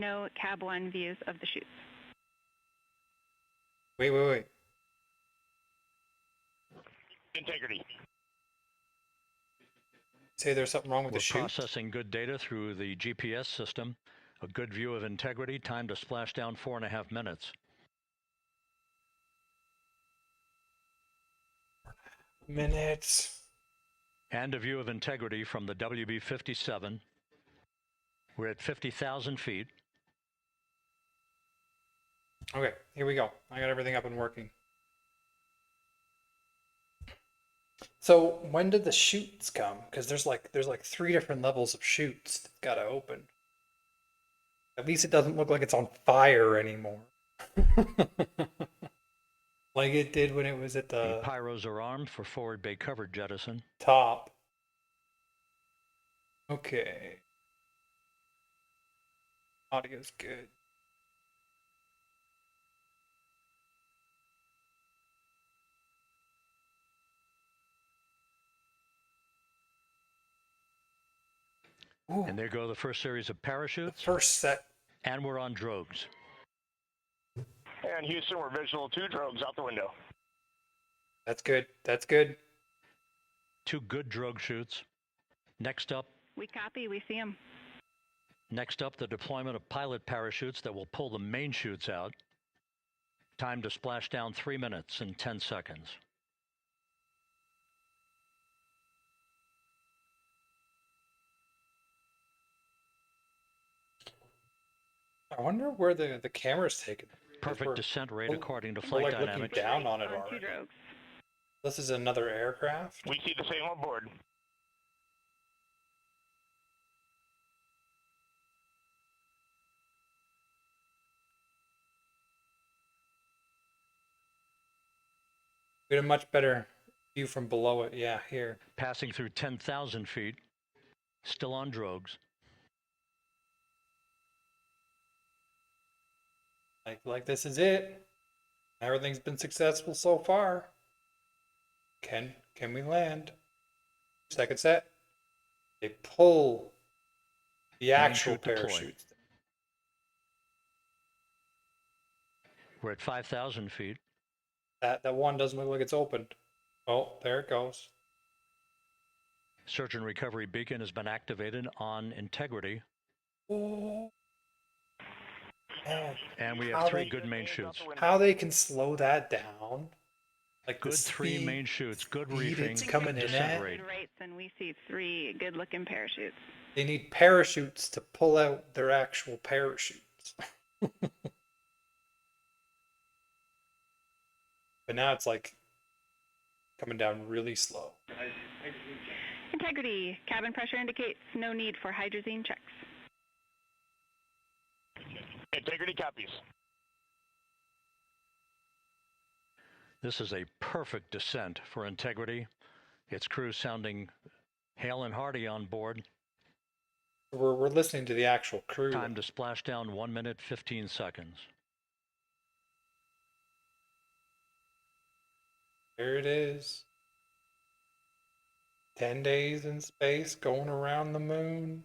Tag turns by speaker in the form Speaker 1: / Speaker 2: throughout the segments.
Speaker 1: No cab 1 views of the chutes.
Speaker 2: Wait.
Speaker 3: Integrity.
Speaker 2: Say there's something wrong with the chute?
Speaker 4: We're processing good data through the GPS system. A good view of Integrity. Time to splashdown 4.5 minutes.
Speaker 2: Minutes.
Speaker 4: And a view of Integrity from the WB-57. We're at 50,000 feet.
Speaker 2: Okay, here we go. I got everything up and working. So when did the chutes come? Because there's like 3 different levels of chutes that gotta open. At least it doesn't look like it's on fire anymore. Like it did when it was at
Speaker 4: The
Speaker 2: the
Speaker 4: pyros are armed for forward bay covered jettison.
Speaker 2: top. Okay. Audio's good. Ooh,
Speaker 4: And there go the first series of
Speaker 2: the
Speaker 4: parachutes.
Speaker 2: first set.
Speaker 4: And we're on drogues.
Speaker 3: And Houston, we're visual 2 drogues out the window.
Speaker 2: That's good. That's good.
Speaker 4: 2 good drogue chutes. Next up,
Speaker 1: We copy, we see them.
Speaker 4: Next up, the deployment of pilot parachutes that will pull the main chutes out. Time to splash down 3 minutes and 10 seconds.
Speaker 2: I wonder where the camera's taken.
Speaker 4: Perfect descent rate according to
Speaker 2: We're
Speaker 4: flight
Speaker 2: like
Speaker 4: dynamics.
Speaker 2: looking down on it
Speaker 1: On 2
Speaker 2: already.
Speaker 1: drogues.
Speaker 2: This is another aircraft.
Speaker 3: We see the same on board.
Speaker 2: We had a much better view from below it. Yeah, here.
Speaker 4: Passing through 10,000 feet. Still on drogues.
Speaker 2: Like this is it. Everything's been successful so far. Can we land? Second set. They pull the actual
Speaker 4: chute deployed.
Speaker 2: parachutes.
Speaker 4: We're at 5,000 feet.
Speaker 2: That one doesn't look like it's opened. Oh, there it goes.
Speaker 4: Search and recovery beacon has been activated on Integrity.
Speaker 2: Oh. Man,
Speaker 4: And we have 3 good main chutes.
Speaker 2: how they can slow that down? Like
Speaker 4: Good
Speaker 2: the
Speaker 4: 3
Speaker 2: speed-
Speaker 4: main chutes, good
Speaker 2: speed
Speaker 4: reefing,
Speaker 2: it's coming in
Speaker 4: descent
Speaker 2: at.
Speaker 4: rate.
Speaker 1: Good rates, and we see 3 good-looking parachutes.
Speaker 2: They need parachutes to pull out their actual parachutes. But now it's like coming down really slow.
Speaker 1: Integrity. Cabin pressure indicates no need for hydrazine checks.
Speaker 3: Integrity copies.
Speaker 4: This is a perfect descent for Integrity. Its crew sounding hale and hearty on board.
Speaker 2: We're listening to the actual crew.
Speaker 4: Time to splash down 1 minute, 15 seconds.
Speaker 2: There it is. 10 days in space, going around the moon.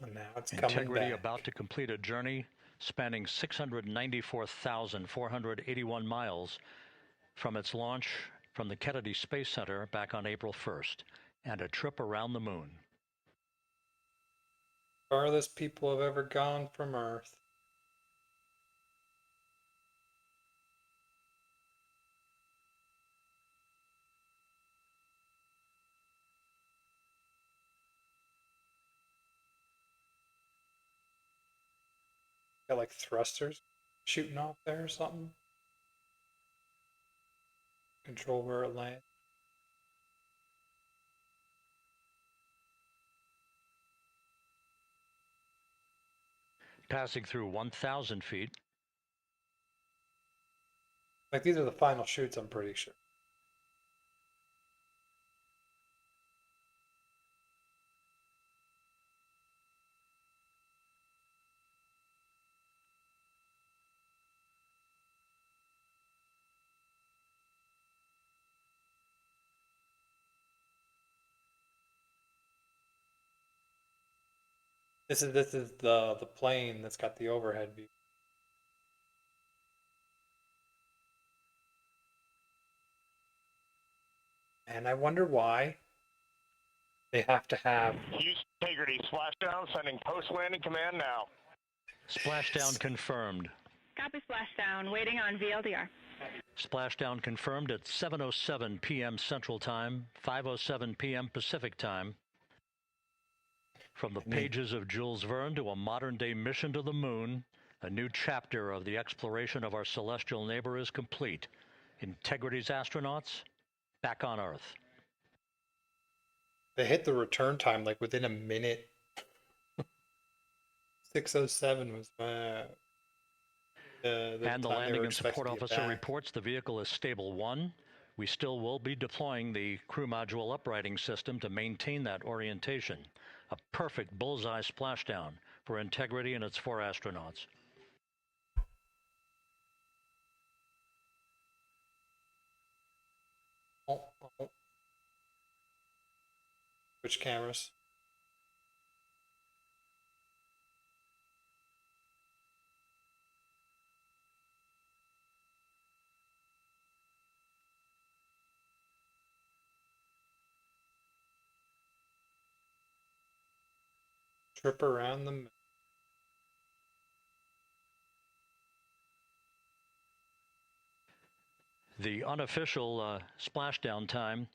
Speaker 2: And now it's coming
Speaker 4: Integrity
Speaker 2: back.
Speaker 4: about to complete a journey spanning 694,481 miles from its launch from the Kennedy Space Center back on April 1st, and a trip around the moon.
Speaker 2: Farthest people have ever gone from Earth. Got like thrusters shooting off there or something. Control where it lands.
Speaker 4: Passing through 1,000 feet.
Speaker 2: Like these are the final shoots, I'm pretty sure. This is the plane that's got the overhead view. And I wonder why they have to have
Speaker 3: Houston Integrity, splashdown, sending post-landing command now.
Speaker 4: Splashdown confirmed.
Speaker 1: Copy splashdown, waiting on VLDR.
Speaker 4: Splashdown confirmed at 7:07 p.m. Central Time, 5:07 p.m. Pacific Time. From the pages of Jules Verne to a modern-day mission to the moon, a new chapter of the exploration of our celestial neighbor is complete. Integrity's astronauts back on Earth.
Speaker 2: they hit the return time like within a minute. 6:07 was the
Speaker 4: And the
Speaker 2: time they
Speaker 4: landing
Speaker 2: were
Speaker 4: and support
Speaker 2: expected to get
Speaker 4: officer
Speaker 2: back.
Speaker 4: reports the vehicle is stable 1. We still will be deploying the crew module uprighting system to maintain that orientation. A perfect bullseye splashdown for Integrity and its 4 astronauts.
Speaker 2: Oh. Which cameras? Trip around the moon.
Speaker 4: The unofficial splashdown time,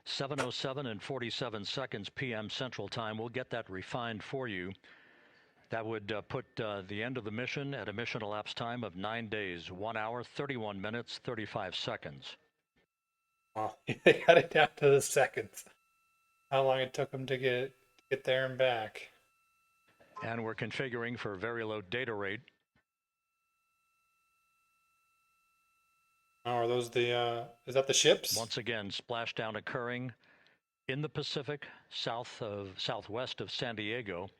Speaker 4: 7:07 and 47 seconds p.m. Central Time. We'll get that refined for you. That would put the end of the mission at a mission elapsed time of 9 days, 1 hour, 31 minutes, 35 seconds.
Speaker 2: Oh, they got it down to the seconds. How long it took them to get there and back.
Speaker 4: And we're configuring for very low data rate.
Speaker 2: Oh, are those the is that the ships?
Speaker 4: Once again, splashdown occurring in the Pacific, southwest of San Diego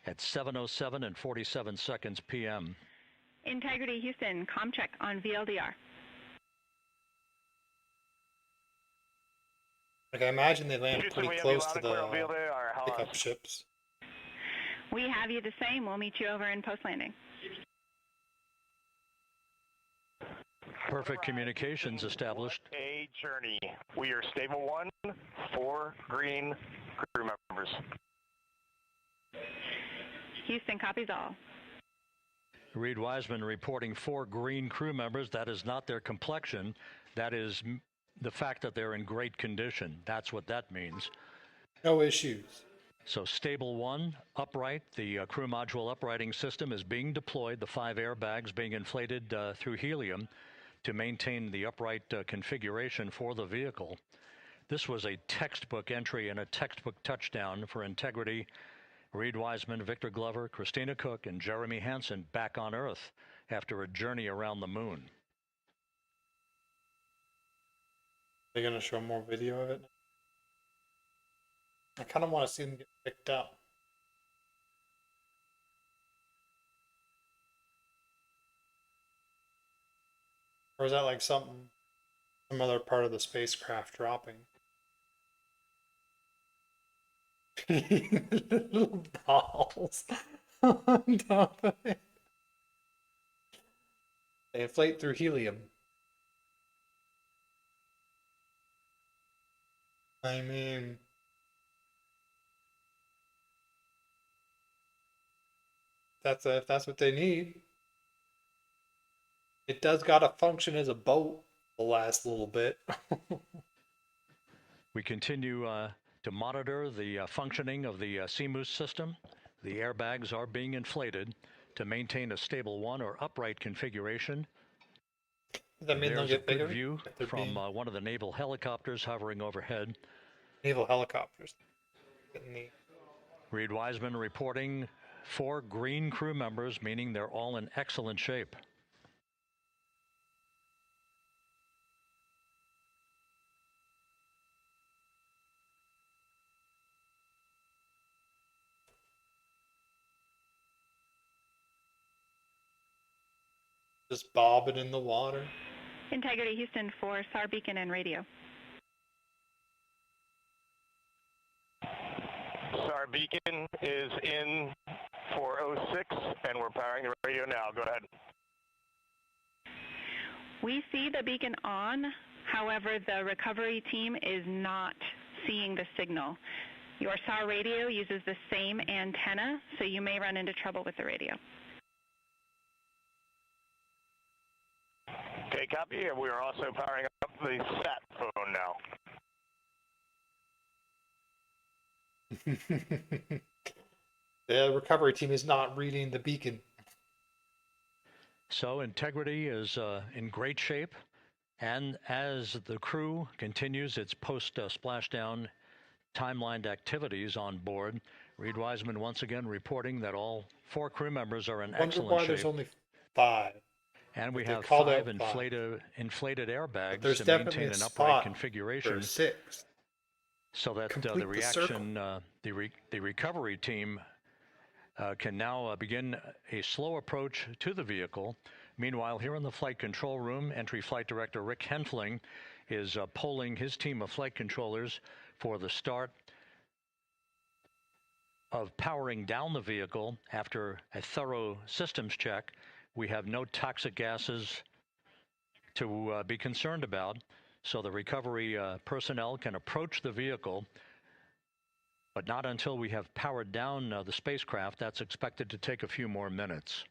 Speaker 4: at 7:07 and 47 seconds p.m.
Speaker 1: Integrity Houston, comm check on VLDR.
Speaker 2: Like I imagine they land
Speaker 3: Houston, we
Speaker 2: pretty
Speaker 3: have you
Speaker 2: close
Speaker 3: loud
Speaker 2: to
Speaker 3: and clear on
Speaker 2: the
Speaker 3: VLDR. How
Speaker 2: pickup
Speaker 3: loud?
Speaker 2: ships.
Speaker 1: We have you the same. We'll meet you over in post-landing.
Speaker 4: Perfect communications established.
Speaker 3: What a journey. We are stable 1, 4 green crew members.
Speaker 1: Houston copies all.
Speaker 4: Reed Wiseman reporting 4 green crew members. That is not their complexion. That is the fact that they're in great condition. That's what that means.
Speaker 2: No issues.
Speaker 4: So stable 1, upright. The crew module uprighting system is being deployed. The 5 airbags being inflated through helium to maintain the upright configuration for the vehicle. This was a textbook entry and a textbook touchdown for Integrity. Reed Wiseman, Victor Glover, Christina Cook, and Jeremy Hansen back on Earth after a journey around the moon.
Speaker 2: They're gonna show more video of it. I kind of want to see them get picked up. Or is that like some other part of the spacecraft dropping? Little balls on top of it. They inflate through helium. I mean, if that's what they need. It does gotta function as a boat the last little bit.
Speaker 4: We continue to monitor the functioning of the CMOOS system. The airbags are being inflated to maintain a stable 1 or upright configuration.
Speaker 2: Does that mean they'll
Speaker 4: There's a
Speaker 2: get bigger?
Speaker 4: good view
Speaker 2: if they're
Speaker 4: from
Speaker 2: being
Speaker 4: one of the naval helicopters hovering overhead.
Speaker 2: naval helicopters? Getting the
Speaker 4: Reed Wiseman reporting 4 green crew members, meaning they're all in excellent shape.
Speaker 2: just bobbing in the water.
Speaker 1: Integrity Houston for SAR beacon and radio.
Speaker 3: SAR beacon is in 406, and we're powering the radio now. Go ahead.
Speaker 1: We see the beacon on. However, the recovery team is not seeing the signal. Your SAR radio uses the same antenna, so you may run into trouble with the radio.
Speaker 3: Okay, copy. And we are also powering up the sat phone now.
Speaker 2: The recovery team is not reading the beacon.
Speaker 4: So integrity is in great shape, and as the crew continues its post-splashdown timelined activities on board, Reed Wiseman once again reporting that all 4 crew members are in excellent
Speaker 2: why
Speaker 4: shape.
Speaker 2: There's only 5.
Speaker 4: And we have
Speaker 2: called
Speaker 4: 5
Speaker 2: out 5.
Speaker 4: inflated airbags
Speaker 2: There's
Speaker 4: to
Speaker 2: definitely
Speaker 4: maintain
Speaker 2: a
Speaker 4: an upright
Speaker 2: spot
Speaker 4: configuration,
Speaker 2: for 6.
Speaker 4: so that
Speaker 2: Complete
Speaker 4: the
Speaker 2: the circle.
Speaker 4: reaction, the recovery team can now begin a slow approach to the vehicle. Meanwhile, here in the flight control room, Entry Flight Director Rick Henfling is polling his team of flight controllers for the start of powering down the vehicle. After a thorough systems check, we have no toxic gases to be concerned about, so the recovery personnel can approach the vehicle, but not until we have powered down the spacecraft. That's expected to take a few more minutes.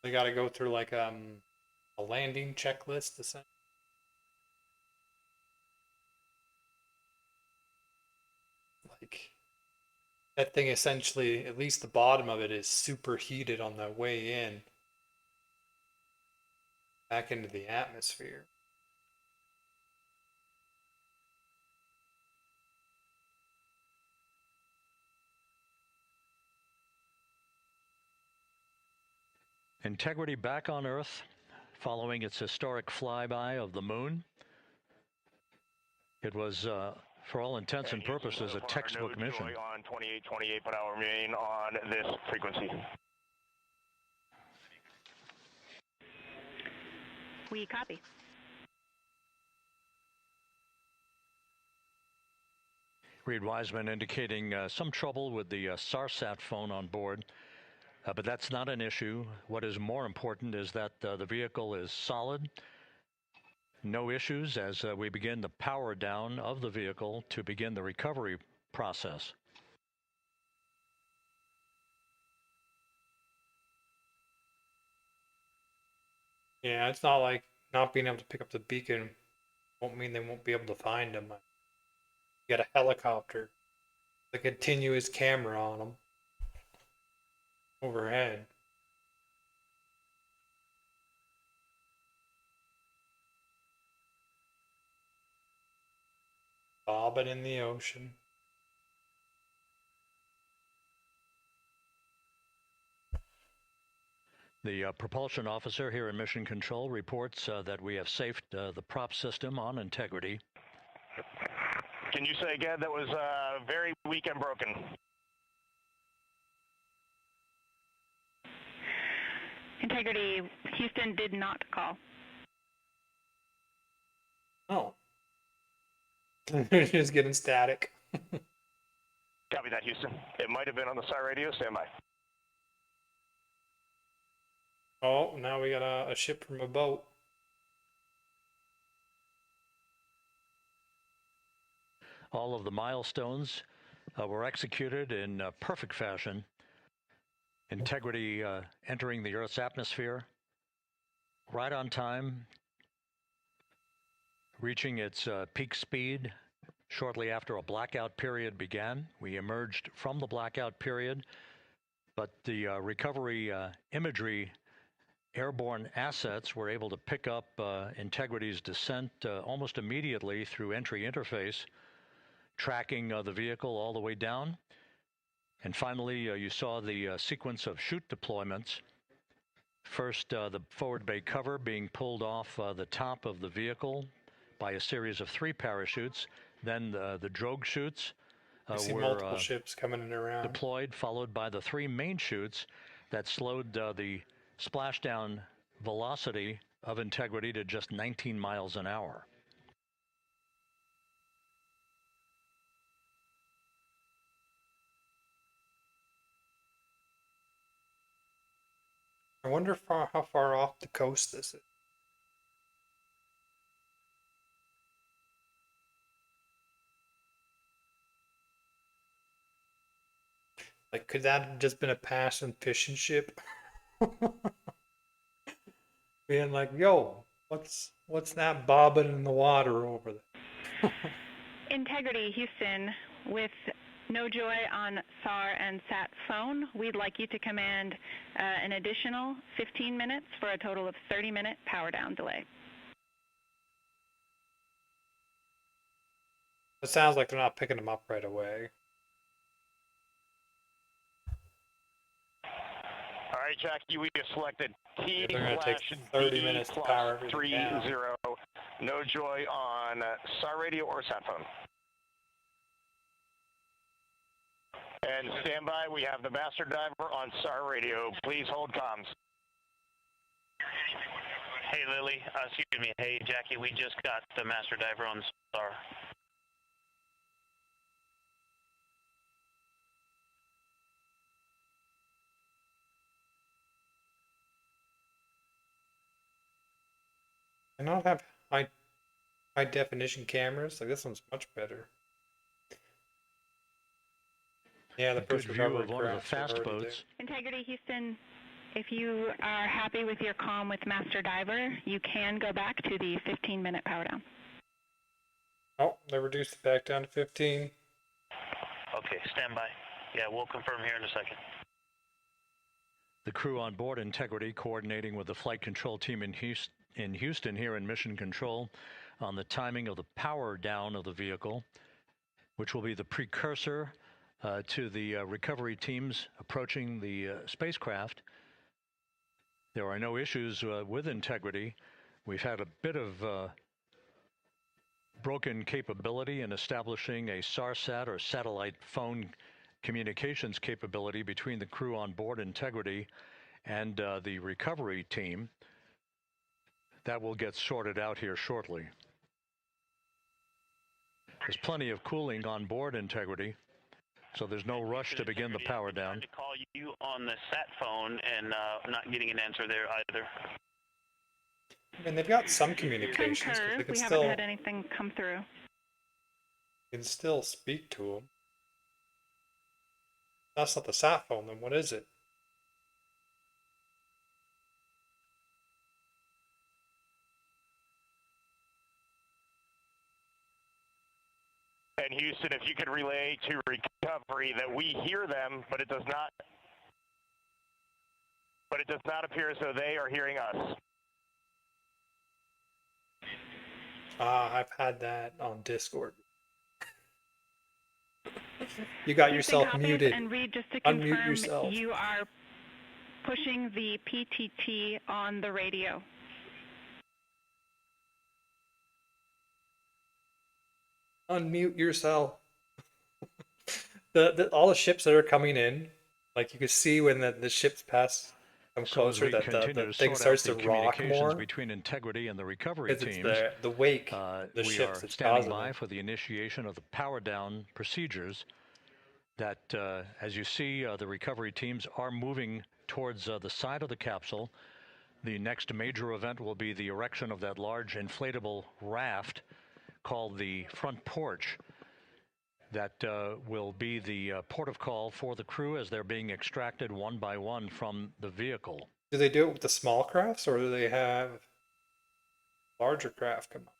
Speaker 2: They got to go through like a landing checklist, essentially. Like that thing essentially, at least the bottom of it is superheated on the way in back into the atmosphere.
Speaker 4: Integrity back on Earth following its historic flyby of the moon. It was, for all intents and purposes, a textbook mission.
Speaker 3: On 2828, but I'll remain on this frequency.
Speaker 1: We copy.
Speaker 4: Reed Wiseman indicating some trouble with the SARSAT phone on board, but that's not an issue. What is more important is that the vehicle is solid. No issues as we begin the power down of the vehicle to begin the recovery process.
Speaker 2: Yeah, it's not like not being able to pick up the beacon won't mean they won't be able to find them. You got a helicopter, a continuous camera on them overhead. Bobbing in the ocean.
Speaker 4: The propulsion officer here in Mission Control reports that we have safed the prop system on integrity.
Speaker 3: Can you say again that was very weak and broken?
Speaker 1: Integrity, Houston did not call.
Speaker 2: Oh. They're just getting static.
Speaker 3: Copy that, Houston. It might have been on the SAR radio. Stand by.
Speaker 2: Oh, now we got a ship from a boat.
Speaker 4: All of the milestones were executed in perfect fashion. Integrity entering the Earth's atmosphere right on time, reaching its peak speed shortly after a blackout period began. We emerged from the blackout period, but the recovery imagery airborne assets were able to pick up Integrity's descent almost immediately through entry interface, tracking the vehicle all the way down. And finally, you saw the sequence of chute deployments. First, the forward bay cover being pulled off the top of the vehicle by a series of 3 parachutes. Then the drogue chutes
Speaker 2: were multiple ships coming in around.
Speaker 4: Deployed, followed by the 3 main chutes that slowed the splashdown velocity of Integrity to just 19 miles an hour.
Speaker 2: I wonder how far off the coast this is. Like, could that have just been a passing fishing ship? Being like, yo, what's that bobbing in the water over there?
Speaker 1: Integrity, Houston, with no joy on SAR and SAT phone, we'd like you to command an additional 15 minutes for a total of 30-minute power down delay.
Speaker 2: It sounds like they're not picking them up right away.
Speaker 3: All right, Jackie, we have selected T
Speaker 2: They're gonna take
Speaker 3: slash
Speaker 2: 30
Speaker 3: D
Speaker 2: minutes to
Speaker 3: plus
Speaker 2: power everything
Speaker 3: 30.
Speaker 2: down.
Speaker 3: No joy on SAR radio or sat phone. And stand by, we have the master diver on SAR radio. Please hold comms.
Speaker 5: Hey, Lily. Excuse me. Hey, Jackie. We just got the master diver on SAR.
Speaker 2: I not have high definition cameras. Like, this one's much better. Yeah, the
Speaker 4: A good
Speaker 2: first
Speaker 4: view
Speaker 2: recovery
Speaker 4: of one of the
Speaker 2: crafts are
Speaker 4: fast
Speaker 2: already there.
Speaker 4: boats.
Speaker 1: Integrity, Houston, if you are happy with your comm with master diver, you can go back to the 15-minute power down.
Speaker 2: Oh, they reduced it back down to 15.
Speaker 5: Okay, stand by. Yeah, we'll confirm here in a second.
Speaker 4: The crew on board Integrity coordinating with the flight control team in Houston here in Mission Control on the timing of the power down of the vehicle, which will be the precursor to the recovery teams approaching the spacecraft. There are no issues with Integrity. We've had a bit of broken capability in establishing a SARSAT or satellite phone communications capability between the crew on board Integrity and the recovery team. That will get sorted out here shortly. There's plenty of cooling on board Integrity, so there's no rush to begin the power down.
Speaker 5: I'm trying to call you on the sat phone and not getting an answer there either.
Speaker 2: I mean, they've got some communications, but
Speaker 1: Concur,
Speaker 2: they can
Speaker 1: we
Speaker 2: still
Speaker 1: haven't had anything come through.
Speaker 2: speak to them. That's not the sat phone, then what is it?
Speaker 3: And Houston, if you could relay to recovery that we hear them, but it does not appear as though they are hearing us.
Speaker 2: I've had that on Discord. You got yourself
Speaker 1: Houston,
Speaker 2: muted.
Speaker 1: and Reed, just to
Speaker 2: Unmute
Speaker 1: confirm,
Speaker 2: yourself.
Speaker 1: you are pushing the PTT on the radio.
Speaker 2: Unmute yourself. All the ships that are coming in, like you can see when the ships come
Speaker 4: So as
Speaker 2: closer,
Speaker 4: we
Speaker 2: that
Speaker 4: continue
Speaker 2: the
Speaker 4: to
Speaker 2: thing
Speaker 4: sort
Speaker 2: starts
Speaker 4: out
Speaker 2: to
Speaker 4: the
Speaker 2: rock
Speaker 4: communications
Speaker 2: more.
Speaker 4: between Integrity and the recovery
Speaker 2: Because it's
Speaker 4: teams,
Speaker 2: the wake, the
Speaker 4: we
Speaker 2: ships
Speaker 4: are
Speaker 2: that's
Speaker 4: standing
Speaker 2: causing
Speaker 4: by
Speaker 2: it.
Speaker 4: for the initiation of the power down procedures. That, as you see, the recovery teams are moving towards the side of the capsule. The next major event will be the erection of that large inflatable raft called the front porch. That will be the port of call for the crew as they're being extracted one by one from the vehicle.
Speaker 2: Do they do it with the small crafts, or do they have larger craft come up?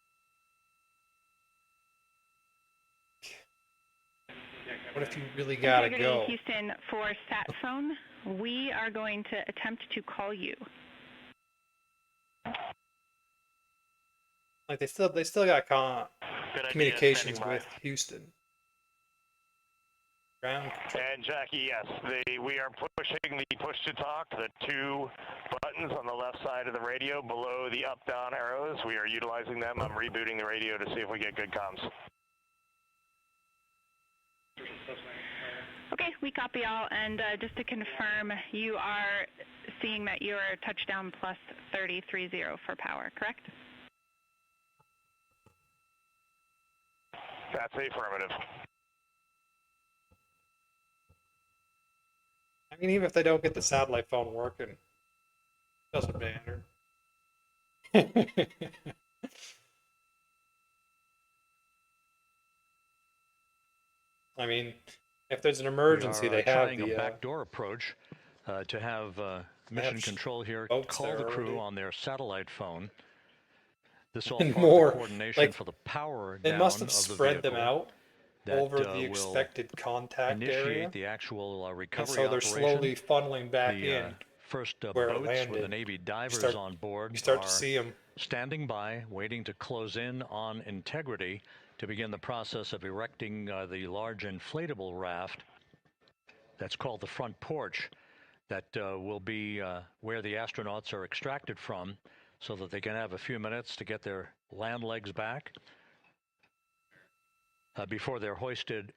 Speaker 2: What if you really gotta
Speaker 1: Integrity,
Speaker 2: go?
Speaker 1: Houston, for sat phone, we are going to attempt to call you.
Speaker 2: Like they still got
Speaker 5: Good idea,
Speaker 2: communications
Speaker 5: standing by.
Speaker 2: with Houston. Ground control.
Speaker 3: And Jackie, yes, we are pushing the push to talk, the two buttons on the left side of the radio below the up-down arrows. We are utilizing them. I'm rebooting the radio to see if we get good comms.
Speaker 1: Okay, we copy all, and just to confirm, you are seeing that you're touchdown plus 3030 for power, correct?
Speaker 3: That's affirmative.
Speaker 2: I mean, even if they don't get the satellite phone working, Doesn't matter. I mean, if there's an emergency,
Speaker 4: We are
Speaker 2: they have
Speaker 4: trying a backdoor approach to have mission control here call the crew on their satellite phone. This all
Speaker 2: and
Speaker 4: part
Speaker 2: more
Speaker 4: of the coordination
Speaker 2: like
Speaker 4: for the power
Speaker 2: they
Speaker 4: down
Speaker 2: must have
Speaker 4: of the
Speaker 2: spread them
Speaker 4: vehicle
Speaker 2: out
Speaker 4: that
Speaker 2: over the
Speaker 4: will
Speaker 2: expected contact
Speaker 4: initiate
Speaker 2: area,
Speaker 4: the actual
Speaker 2: and
Speaker 4: recovery
Speaker 2: so they're
Speaker 4: operation.
Speaker 2: slowly funneling back
Speaker 4: The
Speaker 2: in
Speaker 4: first
Speaker 2: where it
Speaker 4: boats with the
Speaker 2: landed.
Speaker 4: Navy divers
Speaker 2: start-
Speaker 4: on board
Speaker 2: You start to
Speaker 4: are
Speaker 2: see them.
Speaker 4: standing by, waiting to close in on Integrity to begin the process of erecting the large inflatable raft that's called the front porch that will be where the astronauts are extracted from so that they can have a few minutes to get their land legs back before they're hoisted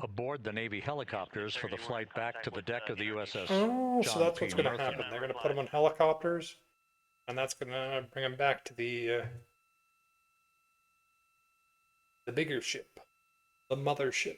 Speaker 4: aboard the Navy helicopters for the flight back to the deck of the USS
Speaker 2: Oh, so
Speaker 4: John
Speaker 2: that's
Speaker 4: P.
Speaker 2: what's going to
Speaker 4: Murtha.
Speaker 2: happen. They're going to put them on helicopters, and that's going to bring them back to the bigger ship, the mothership.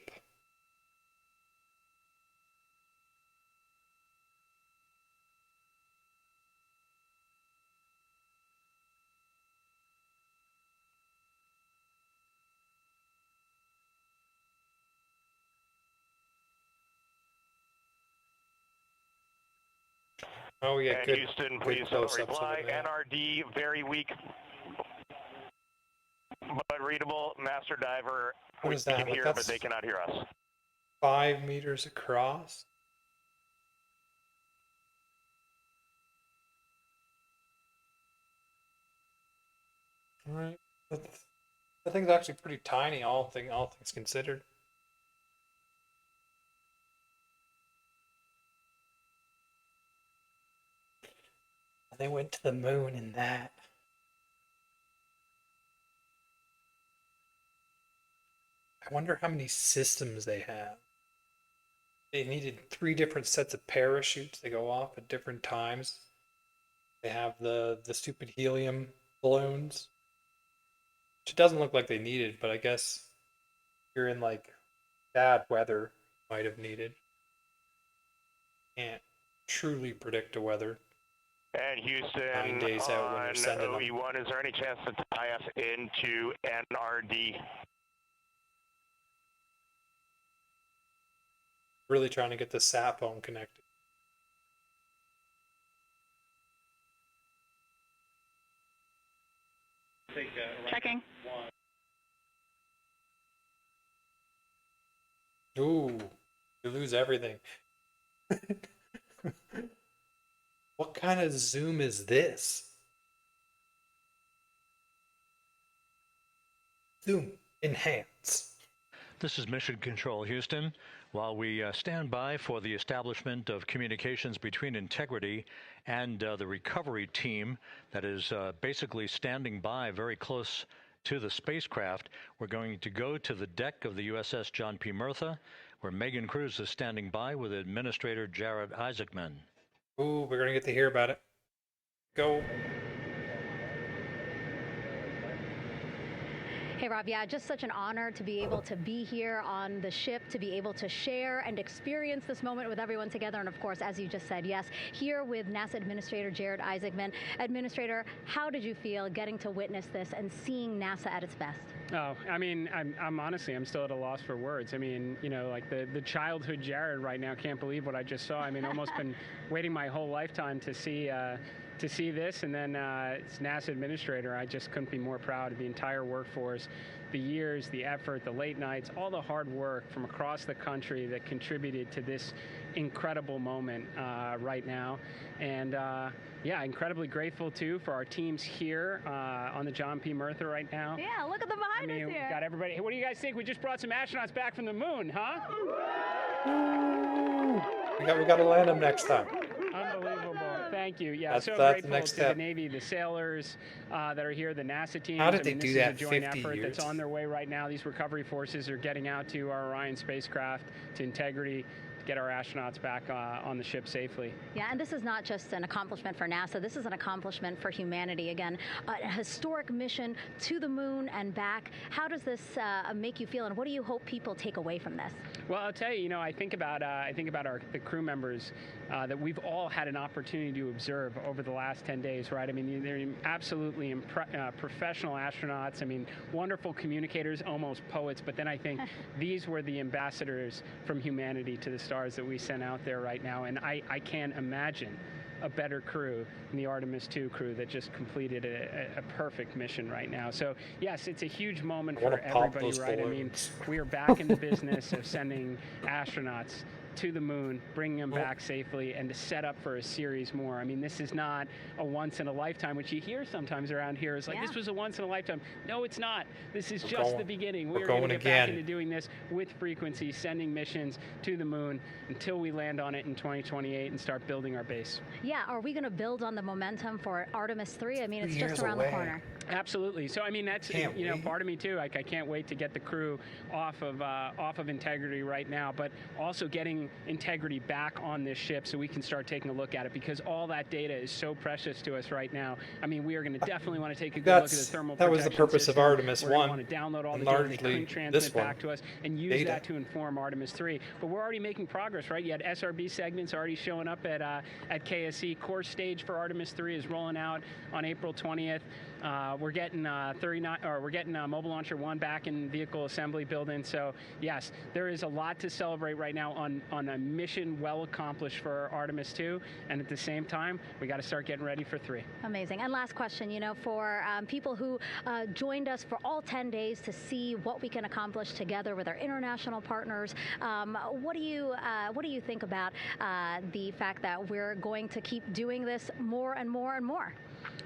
Speaker 2: Oh yeah,
Speaker 3: And
Speaker 2: good.
Speaker 3: Houston,
Speaker 2: Good
Speaker 3: please don't
Speaker 2: close-ups of
Speaker 3: reply.
Speaker 2: that.
Speaker 3: NRD, very weak, but readable. Master diver,
Speaker 2: What
Speaker 3: we
Speaker 2: is that?
Speaker 3: can
Speaker 2: Like
Speaker 3: hear,
Speaker 2: that's
Speaker 3: but they cannot hear us.
Speaker 2: 5 meters across. All right. I think it's actually pretty tiny, all things considered. They went to the moon in that. I wonder how many systems they have. They needed 3 different sets of parachutes. They go off at different times. They have the stupid helium balloons, which it doesn't look like they needed, but I guess if you're in like bad weather, might have needed. Can't truly predict the weather.
Speaker 3: And Houston,
Speaker 2: 9 days out when you're
Speaker 3: on
Speaker 2: sending them.
Speaker 3: OE1, is there any chance to tie us into NRD?
Speaker 2: Really trying to get the sat phone connected.
Speaker 1: Checking.
Speaker 2: Ooh, you lose everything. What kind of zoom is this? Zoom, enhance.
Speaker 4: This is Mission Control, Houston. While we stand by for the establishment of communications between Integrity and the recovery team that is basically standing by very close to the spacecraft, we're going to go to the deck of the USS John P. Murtha, where Megan Cruz is standing by with Administrator Jared Isaacman.
Speaker 2: Ooh, we're gonna get to hear about it. Go.
Speaker 6: Hey, Rob, yeah, just such an honor to be able to be here on the ship, to be able to share and experience this moment with everyone together. And of course, as you just said, yes, here with NASA Administrator Jared Isaacman. Administrator, how did you feel getting to witness this and seeing NASA at its best?
Speaker 7: Oh, I mean, I'm honestly, I'm still at a loss for words. I mean, you know, like the childhood Jared right now can't believe what I just saw. I mean, almost been waiting my whole lifetime to see this, and then as NASA Administrator, I just couldn't be more proud of the entire workforce, the years, the effort, the late nights, all the hard work from across the country that contributed to this incredible moment right now. And yeah, incredibly grateful too for our teams here on the John P. Murtha right now.
Speaker 6: Yeah, look at the behind us here.
Speaker 7: We got everybody. Hey, what do you guys think? We just brought some astronauts back from the moon, huh?
Speaker 2: We got to land them next time.
Speaker 7: Unbelievable. Thank you. Yeah,
Speaker 2: That's
Speaker 7: so
Speaker 2: the
Speaker 7: grateful
Speaker 2: next
Speaker 7: to
Speaker 2: step.
Speaker 7: the Navy, the sailors that are here, the NASA teams.
Speaker 2: How did they do that
Speaker 7: This is a joint
Speaker 2: 50
Speaker 7: effort
Speaker 2: years?
Speaker 7: that's on their way right now. These recovery forces are getting out to our Orion spacecraft, to Integrity, to get our astronauts back on the ship safely.
Speaker 6: Yeah, and this is not just an accomplishment for NASA. This is an accomplishment for humanity. Again, a historic mission to the moon and back. How does this make you feel, and what do you hope people take away from this?
Speaker 7: Well, I'll tell you, I think about the crew members that we've all had an opportunity to observe over the last 10 days, right? I mean, they're absolutely professional astronauts. I mean, wonderful communicators, almost poets. But then I think these were the ambassadors from humanity to the stars that we sent out there right now. And I can't imagine a better crew than the Artemis 2 crew that just completed a perfect mission right now. So yes, it's a huge moment for everybody, right? I mean, we are back in the business of sending astronauts to the moon, bringing them back safely, and to set up for a series more. I mean, this is not a once in a lifetime, which you hear sometimes around here. It's like, this was a once in a lifetime. No, it's not. This is just the beginning. We're going to get back into doing this with frequency, sending missions to the moon until we land on it in 2028 and start building our base.
Speaker 6: Yeah, are we going to build on the momentum for Artemis 3? I mean, it's just around the corner.
Speaker 7: Absolutely. So I mean, that's part of me too. Like, I can't wait to get the crew off of Integrity right now, but also getting Integrity back on this ship so we can start taking a look at it, because all that data is so precious to us right now. I mean, we are going to definitely want to take a good look at the thermal protection.
Speaker 2: That was the purpose
Speaker 7: system.
Speaker 2: of Artemis 1.
Speaker 7: We want to download all the data they couldn't transmit back to us and use that to inform Artemis 3. But we're already making progress, right? You had SRB segments already showing up at KSC. Core stage for Artemis 3 is rolling out on April 20th. We're getting Mobile Launcher 1 back in vehicle assembly building. So yes, there is a lot to celebrate right now on a mission well accomplished for Artemis 2, and at the same time, we got to start getting ready for 3.
Speaker 6: Amazing. And last question, for people who joined us for all 10 days to see what we can accomplish together with our international partners, what do you think about the fact that we're going to keep doing this more and more and more?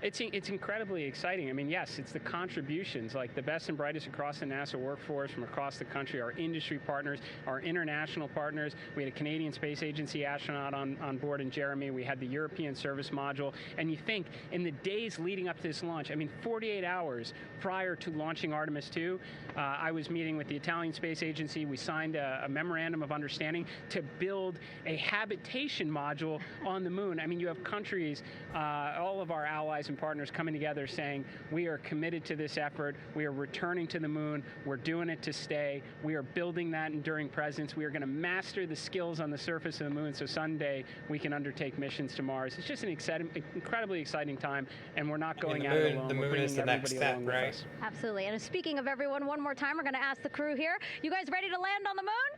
Speaker 7: It's incredibly exciting. I mean, yes, it's the contributions, like the best and brightest across the NASA workforce from across the country, our industry partners, our international partners. We had a Canadian Space Agency astronaut on board in Jeremy. We had the European Service Module. And you think, in the days leading up to this launch, I mean, 48 hours prior to launching Artemis 2, I was meeting with the Italian Space Agency. We signed a memorandum of understanding to build a habitation module on the moon. I mean, you have countries, all of our allies and partners coming together saying, we are committed to this effort, we are returning to the moon, we're doing it to stay, we are building that enduring presence, we are going to master the skills on the surface of the moon so someday we can undertake missions to Mars. It's just an incredibly exciting time, and we're not going at it alone.
Speaker 2: The moon is the next step, right?
Speaker 6: Absolutely. And speaking of everyone, one more time, we're going to ask the crew here, you guys ready to land on the moon?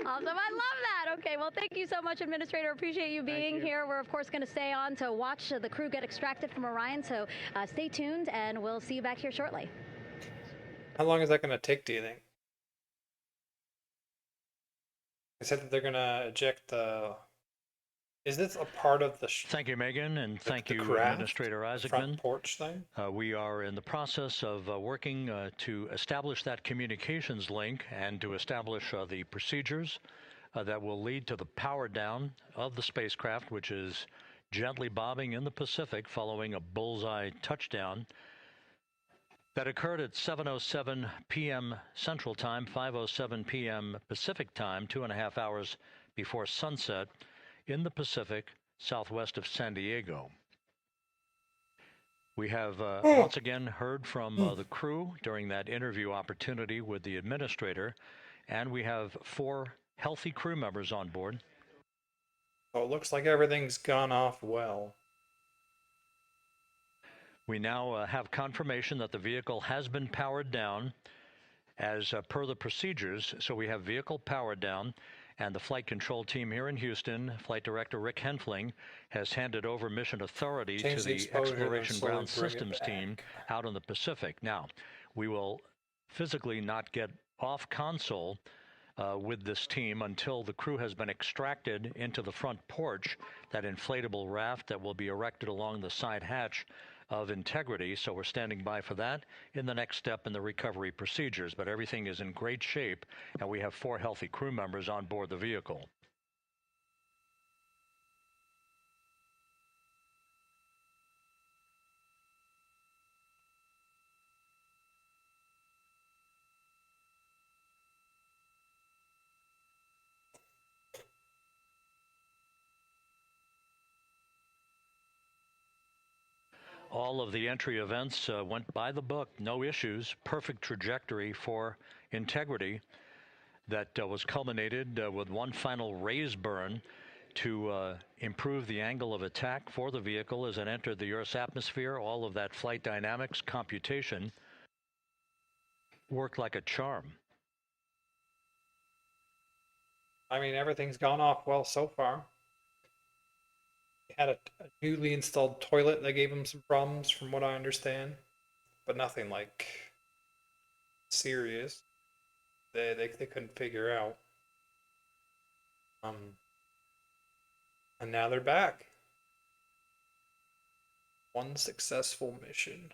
Speaker 6: Awesome. I love that. Okay, well, thank you so much, Administrator. Appreciate you being here. We're, of course, going to stay on to watch the crew get extracted from Orion, so stay tuned, and we'll see you back here shortly.
Speaker 2: How long is that going to take, do you think? They said that they're going to eject the... Is this a part of the...
Speaker 4: Thank you, Megan, and thank you,
Speaker 2: craft,
Speaker 4: Administrator Isaacman.
Speaker 2: Front porch thing?
Speaker 4: We are in the process of working to establish that communications link and to establish the procedures that will lead to the power down of the spacecraft, which is gently bobbing in the Pacific following a bullseye touchdown that occurred at 7:07 p.m. Central Time, 5:07 p.m. Pacific Time, 2.5 hours before sunset in the Pacific, southwest of San Diego. We have once again heard from the crew during that interview opportunity with the administrator, and we have 4 healthy crew members on board.
Speaker 2: Oh, it looks like everything's gone off well.
Speaker 4: We now have confirmation that the vehicle has been powered down as per the procedures, so we have vehicle powered down. And the flight control team here in Houston, Flight Director Rick Henfling, has handed over mission authority to the Exploration Ground Systems team out in the Pacific. Now, we will physically not get off console with this team until the crew has been extracted into the front porch, that inflatable raft that will be erected along the side hatch of Integrity. So we're standing by for that in the next step in the recovery procedures. But everything is in great shape, and we have 4 healthy crew members on board the vehicle. all of the entry events went by the book, no issues, perfect trajectory for integrity that was culminated with one final raise burn to improve the angle of attack for the vehicle as it entered the Earth's atmosphere. All of that flight dynamics computation worked like a charm.
Speaker 2: I mean, everything's gone off well so far. They had a newly installed toilet that gave them some problems, from what I understand, but nothing like serious. They couldn't figure out. And now they're back. One successful mission.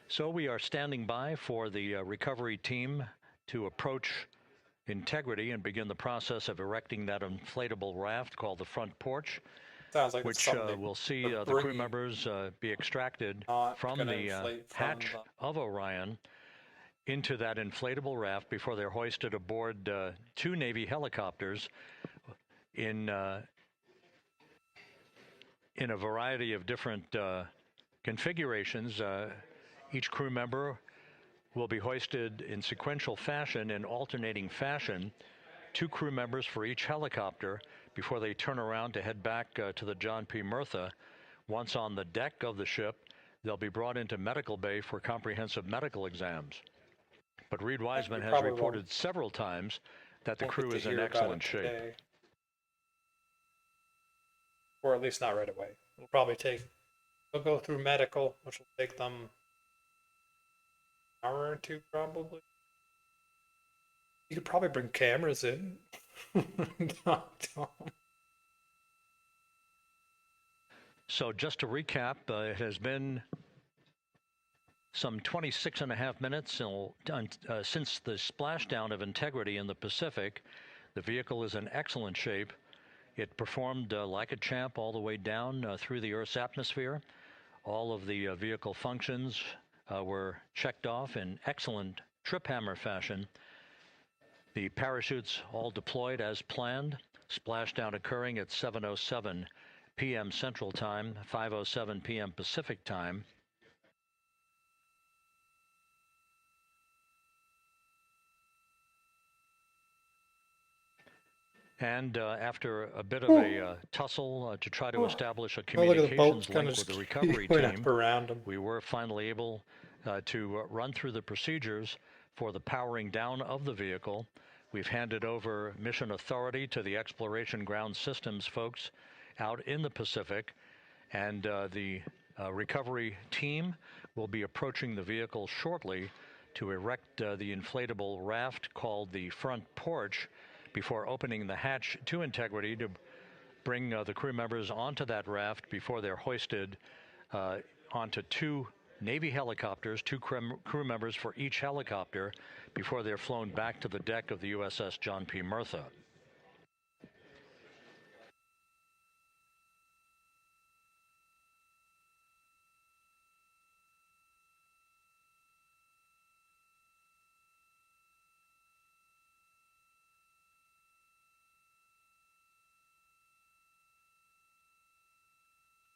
Speaker 4: So we are standing by for the recovery team to approach integrity and begin the process of erecting that inflatable raft called the front porch,
Speaker 2: Sounds like
Speaker 4: which will see the crew members be extracted from the hatch of Orion into that inflatable raft before they're hoisted aboard 2 Navy helicopters in a variety of different configurations. Each crew member will be hoisted in sequential fashion, in alternating fashion, 2 crew members for each helicopter before they turn around to head back to the John P. Murtha. Once on the deck of the ship, they'll be brought into medical bay for comprehensive medical exams. But Reed Wiseman has reported several times that the crew is in excellent shape.
Speaker 2: Or at least not right away. They'll go through medical, which will take them an hour or 2 probably. You could probably bring cameras in.
Speaker 4: So just to recap, it has been some 26.5 minutes since the splashdown of Integrity in the Pacific. The vehicle is in excellent shape. It performed like a champ all the way down through the Earth's atmosphere. All of the vehicle functions were checked off in excellent trip hammer fashion. The parachutes all deployed as planned. Splashdown occurring at 7:07 p.m. Central Time, 5:07 p.m. Pacific Time. And after a bit of a tussle to try to establish a communications link with the recovery team, we were finally able to run through the procedures for the powering down of the vehicle. We've handed over mission authority to the Exploration Ground Systems folks out in the Pacific, and the recovery team will be approaching the vehicle shortly to erect the inflatable raft called the front porch before opening the hatch to Integrity to bring the crew members onto that raft before they're hoisted onto 2 Navy helicopters, 2 crew members for each helicopter, before they're flown back to the deck of the USS John P. Murtha.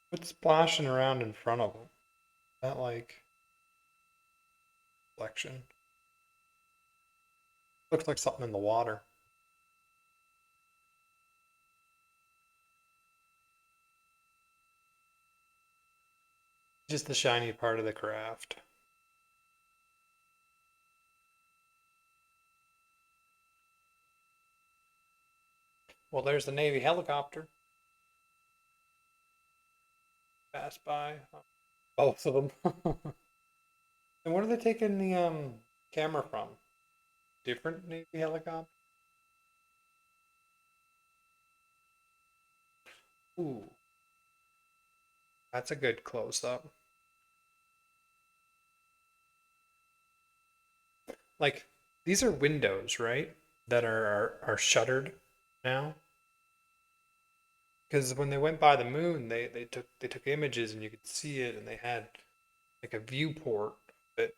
Speaker 2: What's splashing around in front of them? Is that like reflection? Looks like something in the water. Just the shiny part of the craft. Well, there's the Navy helicopter. Pass by. Both of them. And where are they taking the camera from? Different Navy helicopter? Ooh. That's a good close-up. Like, these are windows, right? That are shuttered now. Because when they went by the moon, they took images and you could see it, and they had like a viewport of it.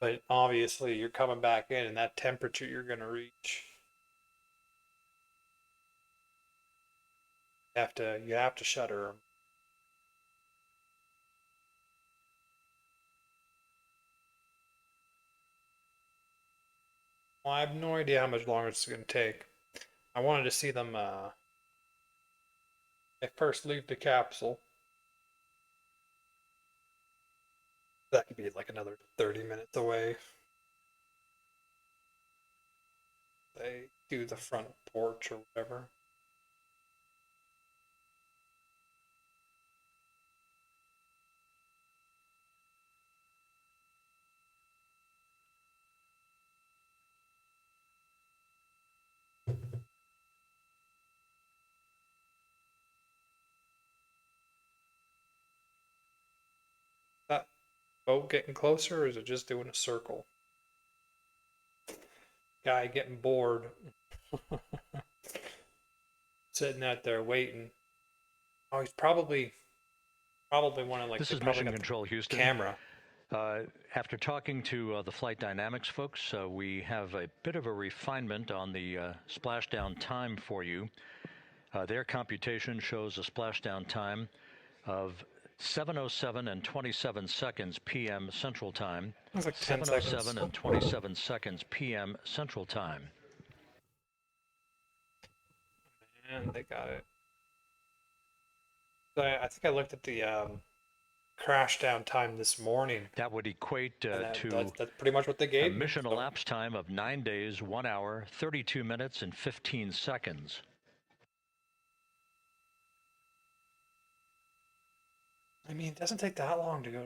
Speaker 2: But obviously, you're coming back in, and that temperature you're going to reach You have to shutter them. Well, I have no idea how much longer it's going to take. I wanted to see them they first leave the capsule. That could be like another 30 minutes away. They do the front porch or whatever. That boat getting closer, or is it just doing a circle? Guy getting bored. Sitting out there waiting. Oh, he's probably one of like
Speaker 4: This
Speaker 2: they
Speaker 4: is
Speaker 2: probably
Speaker 4: Mission
Speaker 2: got the
Speaker 4: Control, Houston.
Speaker 2: camera.
Speaker 4: After talking to the flight dynamics folks, we have a bit of a refinement on the splashdown time for you. Their computation shows a splashdown time of 7:07 and 27 seconds p.m. Central Time.
Speaker 2: It's like 10 seconds.
Speaker 4: 7:07 and 27 seconds p.m. Central Time.
Speaker 2: And they got it. So I think I looked at the crash down time this morning.
Speaker 4: That would equate to
Speaker 2: that's pretty much what they gave
Speaker 4: a mission
Speaker 2: me, so.
Speaker 4: elapsed time of 9 days, 1 hour, 32 minutes, and 15 seconds.
Speaker 2: I mean, it doesn't take that long to go.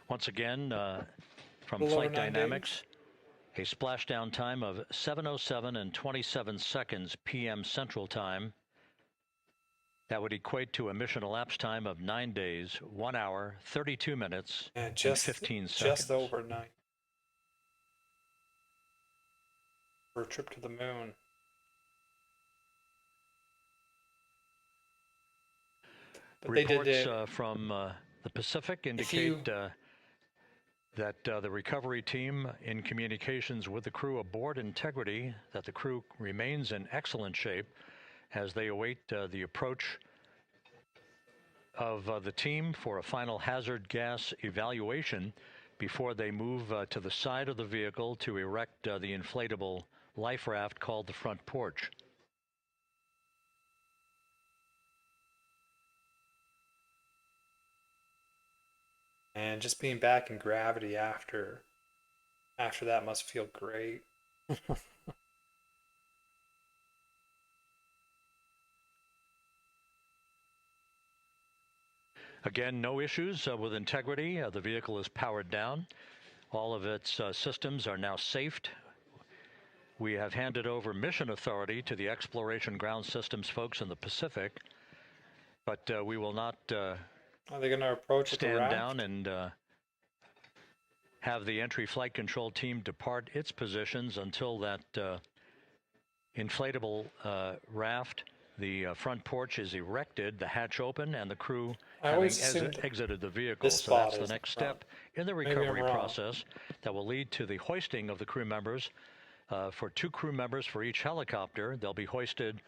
Speaker 4: Once again, from
Speaker 2: Little over
Speaker 4: Flight
Speaker 2: 9
Speaker 4: Dynamics, a splashdown time of 7:07 and 27 seconds p.m. Central Time. That would equate to a mission elapsed time of 9 days, 1 hour, 32 minutes, and 15 seconds.
Speaker 2: Just over 9. For a trip to the moon. But
Speaker 4: Reports
Speaker 2: they did
Speaker 4: from the Pacific indicate that the recovery team, in communications with the crew aboard Integrity, that the crew remains in excellent shape as they await the approach of the team for a final hazard gas evaluation before they move to the side of the vehicle to erect the inflatable life raft called the front porch.
Speaker 2: And just being back in gravity after that must feel great.
Speaker 4: Again, no issues with Integrity. The vehicle is powered down. All of its systems are now safed. We have handed over mission authority to the Exploration Ground Systems folks in the Pacific, but we will not
Speaker 2: Are they going to approach
Speaker 4: stand down and have the entry flight control team depart its positions until that inflatable raft, the front porch, is erected, the hatch open, and the crew having exited the vehicle. So that's the next step in the recovery process that will lead to the hoisting of the crew members. For 2 crew members for each helicopter, they'll be hoisted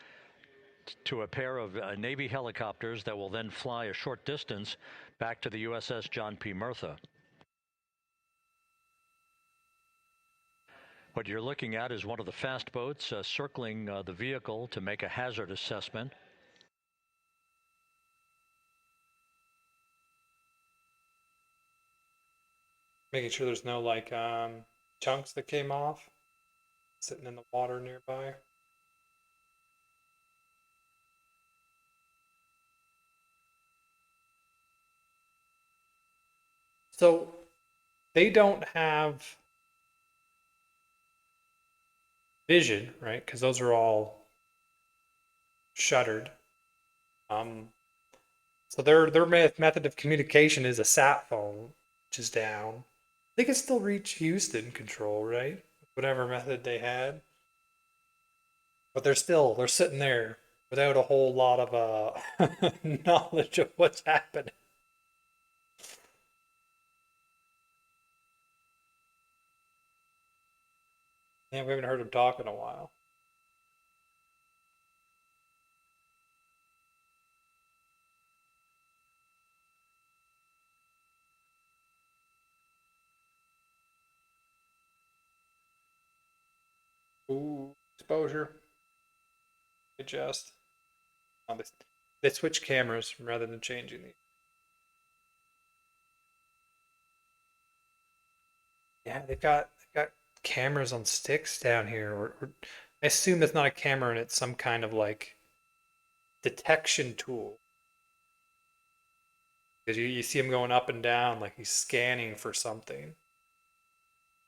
Speaker 4: to a pair of Navy helicopters that will then fly a short distance back to the USS John P. Murtha. What you're looking at is one of the fast boats circling the vehicle to make a hazard assessment.
Speaker 2: Making sure there's no like chunks that came off sitting in the water nearby. So they don't have vision, right? Because those are all shuttered. So their method of communication is a sat phone, which is down. They can still reach Houston control, right? Whatever method they had. But they're sitting there without a whole lot of knowledge of what's happening. Yeah, we haven't heard him talk in a while. Ooh, exposure. Adjust. Oh, they switch cameras rather than changing the. Yeah, they've got cameras on sticks down here. Or I assume that's not a camera and it's some kind of like detection tool. Because you see him going up and down like he's scanning for something.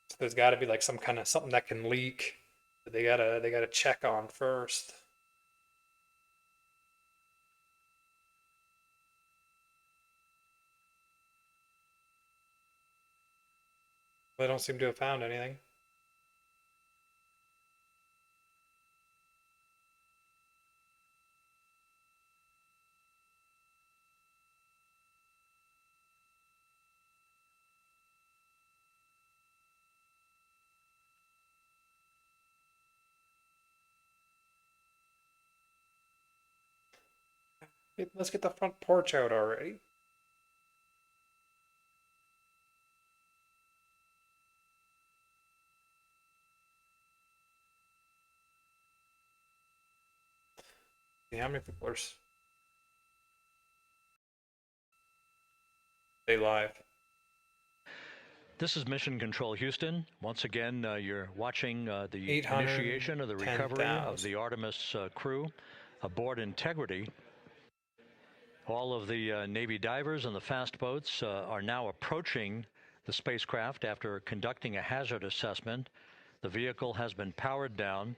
Speaker 2: So there's got to be like some kind of something that can leak that they gotta check on first. They don't seem to have found anything. Let's get the front porch out already. See how many people are stay live.
Speaker 4: This is Mission Control Houston. Once again, you're watching the initiation of the recovery of the Artemis crew aboard Integrity. All of the Navy divers and the fast boats are now approaching the spacecraft after conducting a hazard assessment. The vehicle has been powered down.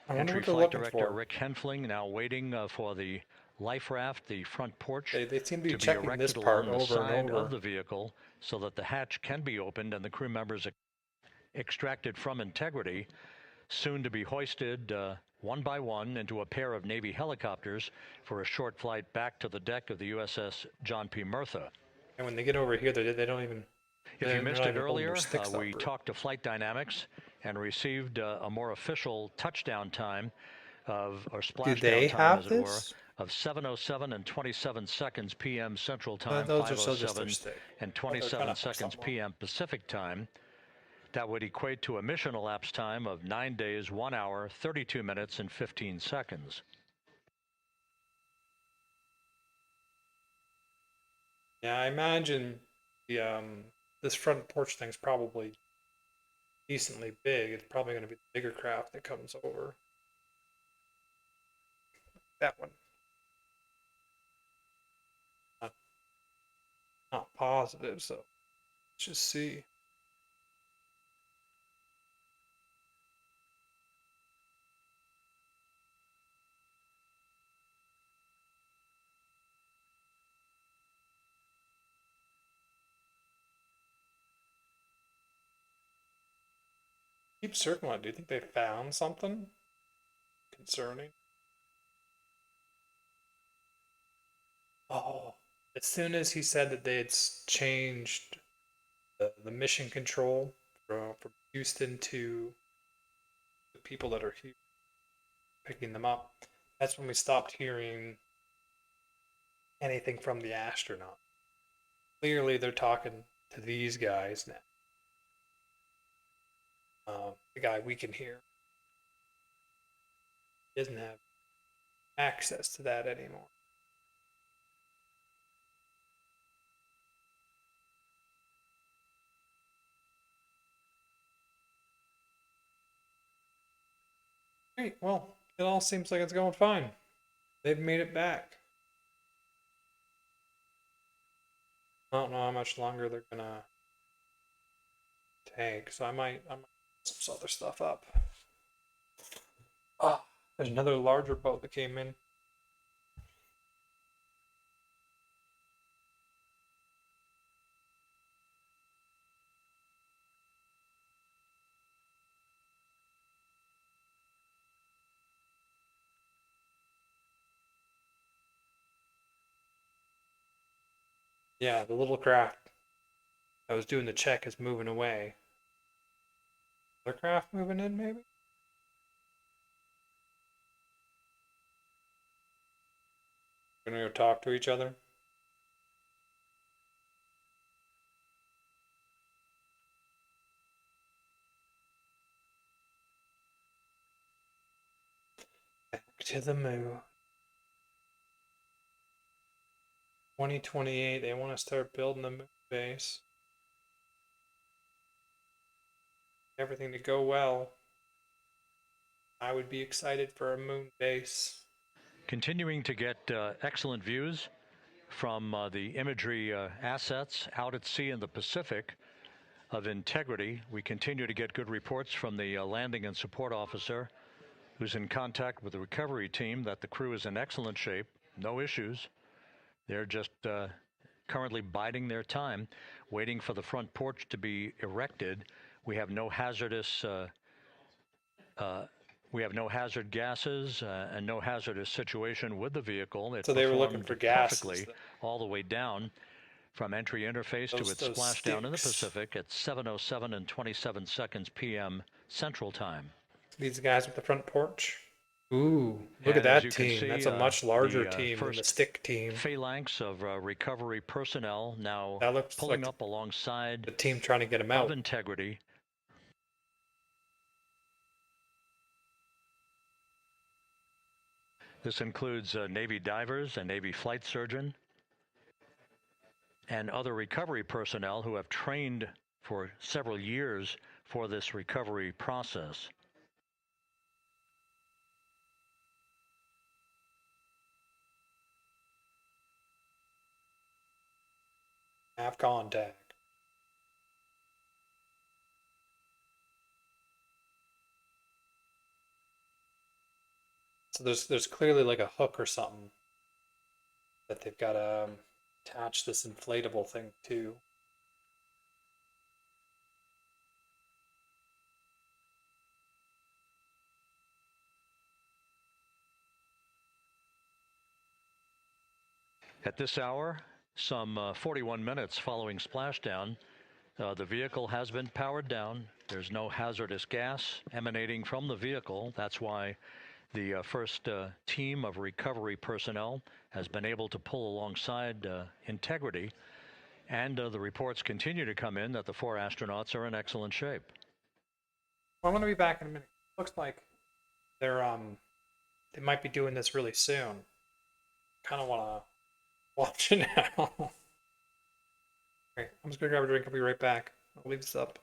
Speaker 4: Entry Flight Director Rick Henfling now waiting for the life raft, the front porch,
Speaker 2: they seem to be
Speaker 4: checking
Speaker 2: erected
Speaker 4: this
Speaker 2: part
Speaker 4: along the
Speaker 2: over
Speaker 4: side
Speaker 2: and over
Speaker 4: of the vehicle so that the hatch can be opened and the crew members extracted from Integrity, soon to be hoisted one by one into a pair of Navy helicopters for a short flight back to the deck of the USS John P. Murtha.
Speaker 2: And when they get over here, they don't even.
Speaker 4: If you missed it earlier, we talked to Flight Dynamics and received a more official touchdown time or splashdown time, as it were, of 7:07 and 27 seconds p.m. Central Time, 5:07 and 27 seconds p.m. Pacific Time. That would equate to a mission elapsed time of 9 days, 1 hour, 32 minutes, and 15 seconds.
Speaker 2: Yeah, I imagine the this front porch thing's probably decently big. It's probably going to be the bigger craft that comes over. That one. Not positive, so let's just see. Keep circling. Do you think they found something concerning? Oh, as soon as he said that they had changed the mission control from Houston to the people that are here picking them up, that's when we stopped hearing anything from the astronaut. Clearly, they're talking to these guys now. The guy we can hear doesn't have access to that anymore. Great. Well, it all seems like it's going fine. They've made it back. I don't know how much longer they're gonna take, so I might some other stuff up. Ah, there's another larger boat that came in. Yeah, the little craft that was doing the check is moving away. Other craft moving in, maybe? We're gonna go talk to each other. to the moon. 2028, they want to start building the moon base. Everything to go well. I would be excited for a moon base.
Speaker 4: Continuing to get excellent views from the imagery assets out at sea in the Pacific of Integrity. We continue to get good reports from the landing and support officer, who's in contact with the recovery team, that the crew is in excellent shape, no issues. They're just currently biding their time, waiting for the front porch to be erected. We have no hazardous hazard gases and no hazardous situation with the vehicle. It
Speaker 2: So they were looking for gases
Speaker 4: perfectly all the way down from entry interface to its splashdown in the Pacific at 7:07 and 27 seconds p.m. Central Time.
Speaker 2: These guys with the front porch. Ooh, look at that team. That's a much larger team than the stick team.
Speaker 4: Phalanx of recovery personnel now
Speaker 2: That looks
Speaker 4: pulling
Speaker 2: like
Speaker 4: up alongside
Speaker 2: the team trying to get them out.
Speaker 4: of Integrity. This includes Navy divers, a Navy flight surgeon, and other recovery personnel who have trained for several years for this recovery process.
Speaker 2: Have contact. So there's clearly like a hook or something that they've got to attach this inflatable thing to.
Speaker 4: At this hour, some 41 minutes following splashdown, the vehicle has been powered down. There's no hazardous gas emanating from the vehicle. That's why the first team of recovery personnel has been able to pull alongside Integrity. And the reports continue to come in that the 4 astronauts are in excellent shape.
Speaker 2: Well, I'm going to be back in a minute. Looks like they're they might be doing this really soon. Kind of want to watch it now. Okay, I'm just going to grab a drink. I'll be right back. I'll leave this up.